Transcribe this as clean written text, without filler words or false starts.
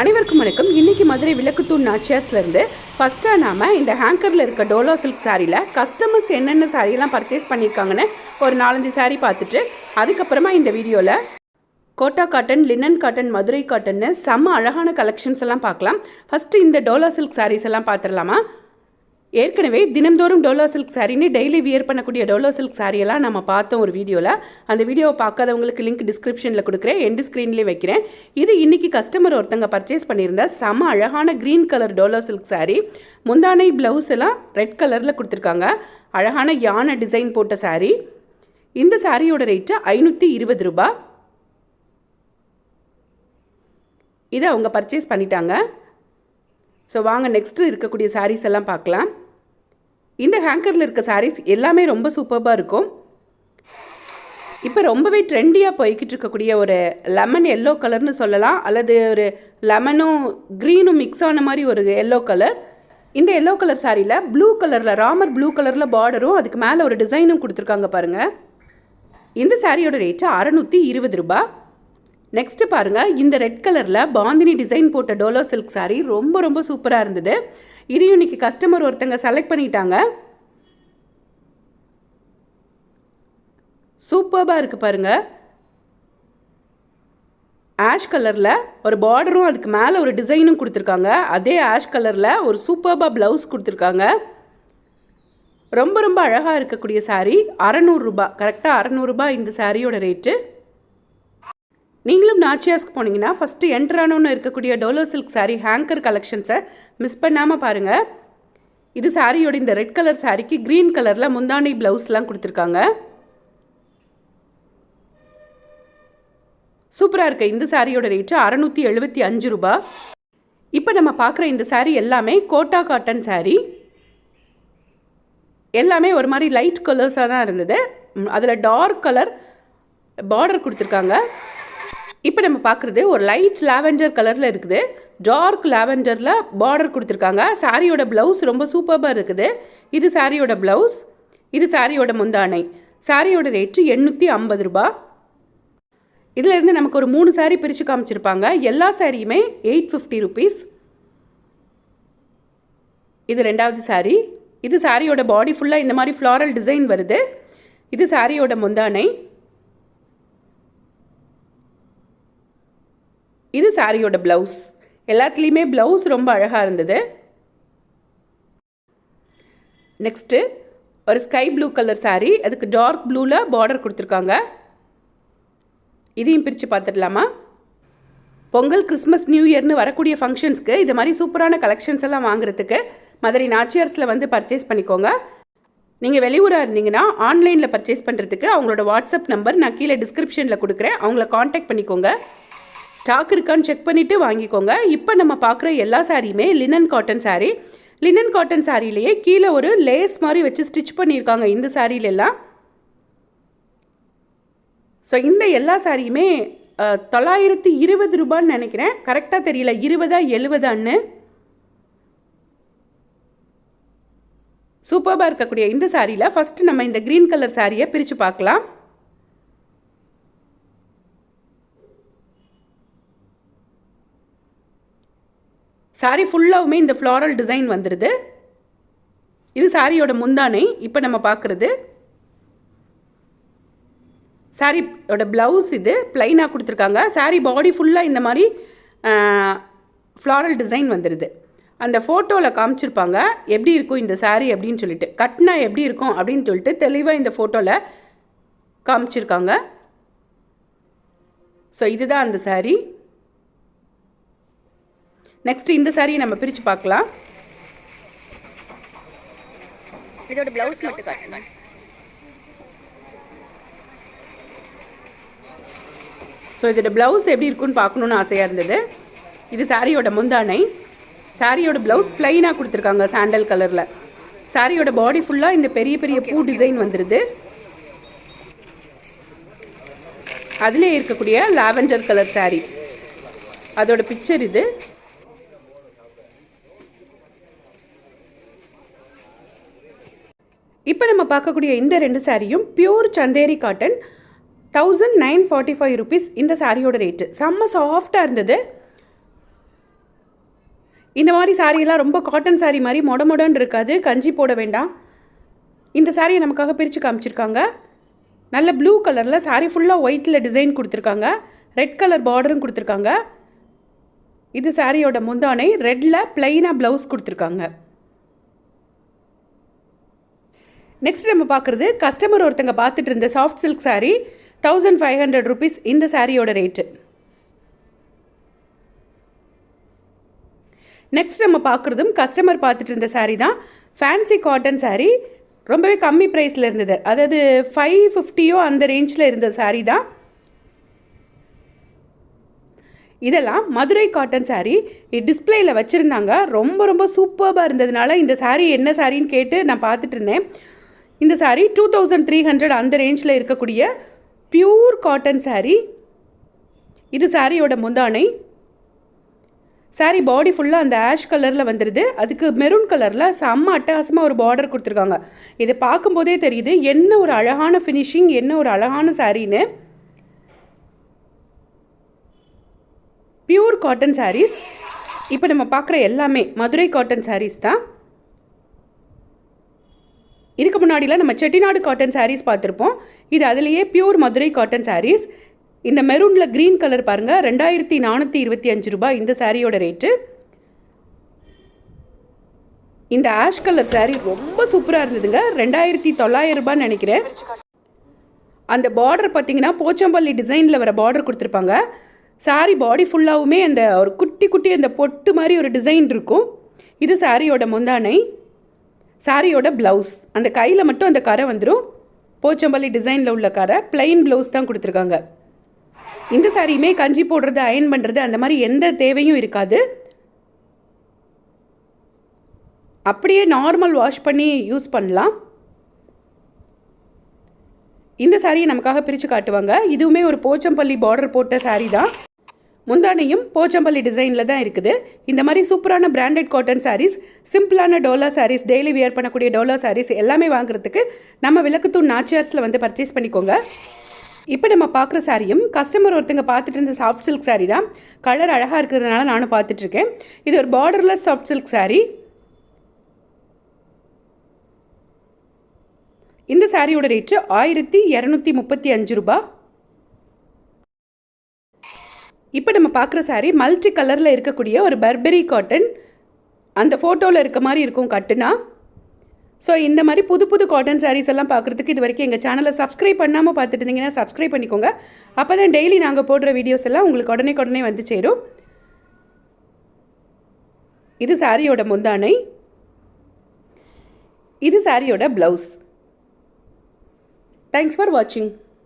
அனைவருக்கும் வணக்கம். இன்றைக்கி மதுரை விளக்குத்தூண் நாச்சியாஸ்லேருந்து ஃபஸ்ட்டாக நாம் இந்த ஹேங்கரில் இருக்க டோலோ சில்க் சாரியில் கஸ்டமர்ஸ் என்னென்ன சாரியெல்லாம் பர்ச்சேஸ் பண்ணியிருக்காங்கன்னு ஒரு 4-5 சாரீ பார்த்துட்டு அதுக்கப்புறமா இந்த வீடியோவில் Kota cotton, linen cotton, Madurai காட்டன்னு செம்ம அழகான கலெக்ஷன்ஸ் எல்லாம் பார்க்கலாம். ஃபஸ்ட்டு இந்த டோலோ சில்க் சாரீஸ் எல்லாம் பார்த்துடலாமா? ஏற்கனவே தினம்தோறும் டோலோ சில்க் சாரின்னு டெய்லி வியர் பண்ணக்கூடிய டோலோ சில்க் சாரியெல்லாம் நம்ம பார்த்தோம் ஒரு வீடியோவில். அந்த வீடியோவை பார்க்காதவங்களுக்கு லிங்க் டிஸ்கிரிப்ஷனில் கொடுக்குறேன், எண்டு ஸ்க்ரீன்லேயும் வைக்கிறேன். இது இன்றைக்கி கஸ்டமர் ஒருத்தங்க பர்ச்சேஸ் பண்ணியிருந்தா செம்ம அழகான green colour Dolo silk sari. முந்தானை ப்ளவுஸ் எல்லாம் ரெட் கலரில் கொடுத்துருக்காங்க. அழகான யானை டிசைன் போட்ட சாரீ. இந்த சாரியோட ரேட்டு 520 ரூபாய். இதை அவங்க பர்ச்சேஸ் பண்ணிட்டாங்க. ஸோ வாங்க நெக்ஸ்ட்டு இருக்கக்கூடிய சாரீஸ் எல்லாம் பார்க்கலாம். இந்த ஹேங்கரில் இருக்க சாரீஸ் எல்லாமே ரொம்ப சூப்பராக இருக்கும். இப்போ ரொம்பவே ட்ரெண்டியாக போய்கிட்டு இருக்கக்கூடிய ஒரு லெமன் எல்லோ கலர்னு சொல்லலாம், அல்லது ஒரு லெமனும் க்ரீனும் மிக்ஸ் ஆன மாதிரி ஒரு எல்லோ கலர். இந்த எல்லோ கலர் சாரியில் ப்ளூ கலரில், ராமர் ப்ளூ கலரில் பார்டரும் அதுக்கு மேலே ஒரு டிசைனும் கொடுத்துருக்காங்க பாருங்கள். இந்த சாரியோட ரேட்டு 620 ரூபாய். நெக்ஸ்ட்டு பாருங்கள், இந்த ரெட் கலரில் பாந்தினி டிசைன் போட்ட டோலோ சில்க் சாரீ ரொம்ப ரொம்ப சூப்பராக இருந்தது. இதையும் இன்றைக்கி கஸ்டமர் ஒருத்தங்க செலக்ட் பண்ணிட்டாங்க. சூப்பராக இருக்குது பாருங்கள். ஆஷ் கலரில் ஒரு பார்டரும் அதுக்கு மேலே ஒரு டிசைனும் கொடுத்துருக்காங்க. அதே ஆஷ் கலரில் ஒரு சூப்பராக ப்ளவுஸ் கொடுத்துருக்காங்க. ரொம்ப ரொம்ப அழகாக இருக்கக்கூடிய சாரீ. 600 ரூபாய், கரெக்டாக 600 ரூபாய் இந்த சாரியோட ரேட்டு. நீங்களும் நாச்சியாஸ்க்கு போனீங்கன்னா ஃபஸ்ட்டு என்ட்ரானோன்னு இருக்கக்கூடிய டோலோ சில்க் சாரீ ஹேங்கர் கலெக்ஷன்ஸை மிஸ் பண்ணாமல் பாருங்கள். இது சாரியோட இந்த ரெட் கலர் சாரிக்கு க்ரீன் கலரில் முந்தானை ப்ளவுஸ்லாம் கொடுத்துருக்காங்க. சூப்பராக இருக்குது. இந்த சாரியோட ரேட்டு 675 ரூபாய். இப்போ நம்ம பார்க்குற இந்த சாரீ எல்லாமே கோட்டா காட்டன் சாரீ. எல்லாமே ஒரு மாதிரி லைட் கலர்ஸாக தான் இருந்தது. அதில் டார்க் கலர் பார்டர் கொடுத்துருக்காங்க. இப்போ நம்ம பார்க்குறது ஒரு லைட் லாவெண்டர் கலரில் இருக்குது. டார்க் லாவெண்டரில் பார்டர் கொடுத்துருக்காங்க. சாரியோட ப்ளவுஸ் ரொம்ப சூப்பராக இருக்குது. இது சாரியோட ப்ளவுஸ், இது சாரியோட முந்தானை. சாரியோட ரேட்டு 850 ரூபாய். இதிலேருந்து நமக்கு ஒரு 3 சாரீ பிரித்து காமிச்சிருப்பாங்க. எல்லா சாரியுமே 850 ருபீஸ். இது ரெண்டாவது சாரீ. இது சாரியோட பாடி ஃபுல்லாக இந்த மாதிரி ஃப்ளாரல் டிசைன் வருது. இது சாரியோட முந்தானை. இது சாரியோட ப்ளவுஸ். எல்லாத்துலேயுமே ப்ளவுஸ் ரொம்ப அழகாக இருந்தது. நெக்ஸ்ட்டு ஒரு ஸ்கை ப்ளூ கலர் சாரீ, அதுக்கு டார்க் ப்ளூவில் பார்டர் கொடுத்துருக்காங்க. இதையும் பிரித்து பார்த்துடலாமா? பொங்கல், கிறிஸ்மஸ், நியூ இயர்னு வரக்கூடிய ஃபங்க்ஷன்ஸ்க்கு இது மாதிரி சூப்பரான கலெக்ஷன்ஸ் எல்லாம் வாங்குறதுக்கு மதுரை நாச்சியார்ஸில் வந்து பர்ச்சேஸ் பண்ணிக்கோங்க. நீங்கள் வெளியூராக இருந்தீங்கன்னா ஆன்லைனில் பர்ச்சேஸ் பண்ணுறதுக்கு அவங்களோட வாட்ஸ்அப் நம்பர் நான் கீழே டிஸ்கிரிப்ஷனில் கொடுக்குறேன். அவங்கள காண்டாக்ட் பண்ணிக்கோங்க. ஸ்டாக் இருக்கான்னு செக் பண்ணிவிட்டு வாங்கிக்கோங்க. இப்போ நம்ம பார்க்குற எல்லா சாரியுமே linen cotton sari. Linen cotton சாரிலேயே கீழே ஒரு லேஸ் மாதிரி வச்சு ஸ்டிச் பண்ணியிருக்காங்க இந்த சாரிலெல்லாம். ஸோ இந்த எல்லா சாரியுமே 920 ரூபான்னு நினைக்கிறேன். கரெக்டாக தெரியல, 20 70 சூப்பராக இருக்கக்கூடிய இந்த சாரியில் ஃபஸ்ட்டு நம்ம இந்த க்ரீன் கலர் சாரியை பிரித்து பார்க்கலாம். சாரி ஃபுல்லாகவுமே இந்த ஃப்ளாரல் டிசைன் வந்துடுது. இது சாரியோட முந்தானை. இப்போ நம்ம பார்க்குறது சாரியோட ப்ளவுஸ். இது ப்ளைனாக கொடுத்துருக்காங்க. சாரி பாடி ஃபுல்லாக இந்த மாதிரி ஃப்ளாரல் டிசைன் வந்துடுது. அந்த ஃபோட்டோவில் காமிச்சிருப்பாங்க எப்படி இருக்கும் இந்த சாரி அப்படின்னு சொல்லிட்டு, கட்னா எப்படி இருக்கும் அப்படின்னு சொல்லிட்டு தெளிவாக இந்த ஃபோட்டோவில் காமிச்சிருக்காங்க. ஸோ இதுதான் அந்த சாரி. நெக்ஸ்ட் இந்த சாரியை நம்ம பிரித்து பார்க்கலாம். இதோட ப்ளவுஸ் மட்டும் காட்டுங்க. ஸோ இதோட ப்ளவுஸ் எப்படி இருக்குன்னு பார்க்கணுன்னு ஆசையாக இருந்தது. இது சாரியோட முந்தானை. சாரியோட ப்ளவுஸ் ப்ளைனாக கொடுத்துருக்காங்க சாண்டல் கலரில். சாரியோட பாடி ஃபுல்லாக இந்த பெரிய பெரிய பூ டிசைன் வந்துடுது. அதிலே இருக்கக்கூடிய லாவெண்டர் கலர் சாரி, அதோட பிக்சர் இது. இப்போ நம்ம பார்க்கக்கூடிய இந்த 2 சாரியும் பியூர் சந்தேரி காட்டன். 1945 rupees இந்த சாரியோட ரேட்டு. செம்ம சாஃப்டாக இருந்தது. இந்த மாதிரி சாரியெல்லாம் ரொம்ப காட்டன் சாரீ மாதிரி மொடன்னு இருக்காது, கஞ்சி போட வேண்டாம். இந்த சாரியை நமக்காக பிரித்து காமிச்சிருக்காங்க. நல்ல ப்ளூ கலரில் சாரீ ஃபுல்லாக ஒயிட்டில் டிசைன் கொடுத்துருக்காங்க, ரெட் கலர் பார்டரும் கொடுத்துருக்காங்க. இது சாரியோட முந்தானை, ரெட்டில் பிளைனாக ப்ளவுஸ் கொடுத்துருக்காங்க. நெக்ஸ்ட் நம்ம பார்க்குறது கஸ்டமர் ஒருத்தங்க பார்த்துட்டு இருந்த சாஃப்ட் சில்க் சாரீ, 1500 rupees இந்த சாரியோட ரேட்டு. நெக்ஸ்ட் நம்ம பார்க்குறதும் கஸ்டமர் பார்த்துட்டு இருந்த சாரீ தான், ஃபேன்சி காட்டன் சாரீ, ரொம்பவே கம்மி ப்ரைஸில் இருந்தது, அதாவது 550 அந்த ரேஞ்சில் இருந்த சாரீ தான். இதெல்லாம் மதுரை காட்டன் சாரீ, டிஸ்பிளேயில் வச்சுருந்தாங்க. ரொம்ப ரொம்ப சூப்பராக இருந்ததுனால இந்த சாரீ என்ன சாரின்னு கேட்டு நான் பார்த்துட்டு இருந்தேன். இந்த சாரீ 2300 அந்த ரேஞ்சில் இருக்கக்கூடிய பியூர் காட்டன் சாரீ. இது சாரியோட முந்தானை. சாரீ பாடி ஃபுல்லாக அந்த ஆஷ் கலரில் வந்துடுது, அதுக்கு மெரூன் கலரில் செம்ம அட்டகாசமாக ஒரு பார்டர் கொடுத்துருக்காங்க. இதை பார்க்கும்போதே தெரியுது என்ன ஒரு அழகான ஃபினிஷிங், என்ன ஒரு அழகான சாரீன்னு. Pure cotton saris. இப்போ நம்ம பார்க்குற எல்லாமே மதுரை காட்டன் சாரீஸ் தான். இதுக்கு முன்னாடிலாம் நம்ம செட்டிநாடு காட்டன் சாரீஸ் பார்த்துருப்போம். இது அதுலேயே பியூர் மதுரை காட்டன் சாரீஸ். இந்த மெரூனில் க்ரீன் கலர் பாருங்கள், 2425 ரூபாய் இந்த சாரியோட ரேட்டு. இந்த ஆஷ் கலர் சாரீ ரொம்ப சூப்பராக இருந்ததுங்க, 2900 ரூபான்னு நினைக்கிறேன். அந்த பார்டர் பார்த்தீங்கன்னா போச்சம்பள்ளி டிசைனில் வர பார்டர் கொடுத்துருப்பாங்க. சாரீ பாடி ஃபுல்லாகவுமே அந்த ஒரு குட்டி குட்டி அந்த பொட்டு மாதிரி ஒரு டிசைன் இருக்கும். இது சாரியோட முந்தானை, சாரியோட ப்ளவுஸ். அந்த கையில் மட்டும் அந்த கரை வந்துடும், போச்சம்பள்ளி டிசைனில் உள்ள கரை. பிளைன் ப்ளவுஸ் தான் கொடுத்துருக்காங்க. இந்த சாரியுமே கஞ்சி போடுறது, அயன் பண்ணுறது அந்த மாதிரி எந்த தேவையும் இருக்காது. அப்படியே நார்மல் வாஷ் பண்ணி யூஸ் பண்ணலாம். இந்த சாரியை நமக்காக பிரித்து காட்டுவாங்க. இதுவுமே ஒரு போச்சம்பள்ளி பார்டர் போட்ட சாரீ தான். முந்தானையும் போச்சம்பள்ளி டிசைனில் தான் இருக்குது. இந்த மாதிரி சூப்பரான பிராண்டட் காட்டன் சாரீஸ், சிம்பிளான டோலா சாரீஸ், டெய்லி வியர் பண்ணக்கூடிய டோலா சாரீஸ் எல்லாமே வாங்குறதுக்கு நம்ம விளக்குத்தூண் நாச்சியார்ஸில் வந்து பர்ச்சேஸ் பண்ணிக்கோங்க. இப்போ நம்ம பார்க்குற சாரியும் கஸ்டமர் ஒருத்தங்க பார்த்துட்டு இருந்த சாஃப்ட் சில்க் சாரீ தான். கலர் அழகாக இருக்கிறதுனால நானும் பார்த்துட்ருக்கேன். இது ஒரு பார்டர்லெஸ் சாஃப்ட் சில்க் சாரீ. இந்த சாரியோட ரேட்டு 1235 ரூபாய். இப்போ நம்ம பார்க்குற சாரீ மல்டி கலரில் இருக்கக்கூடிய ஒரு பர்பரி காட்டன். அந்த ஃபோட்டோவில் இருக்க மாதிரி இருக்கும் கட்டுனா. ஸோ இந்த மாதிரி புது புது காட்டன் சாரீஸ் எல்லாம் பார்க்குறதுக்கு இது வரைக்கும் எங்கள் சேனலை சப்ஸ்கிரைப் பண்ணாமல் பார்த்துட்டு இருந்தீங்கன்னா சப்ஸ்கிரைப் பண்ணிக்கோங்க. அப்போ தான் டெய்லி நாங்கள் போடுற வீடியோஸ் எல்லாம் உங்களுக்கு உடனே வந்து சேரும். இது சாரியோட முந்தானை, இது சாரியோட ப்ளவுஸ். தேங்க்ஸ் ஃபார் வாட்சிங்.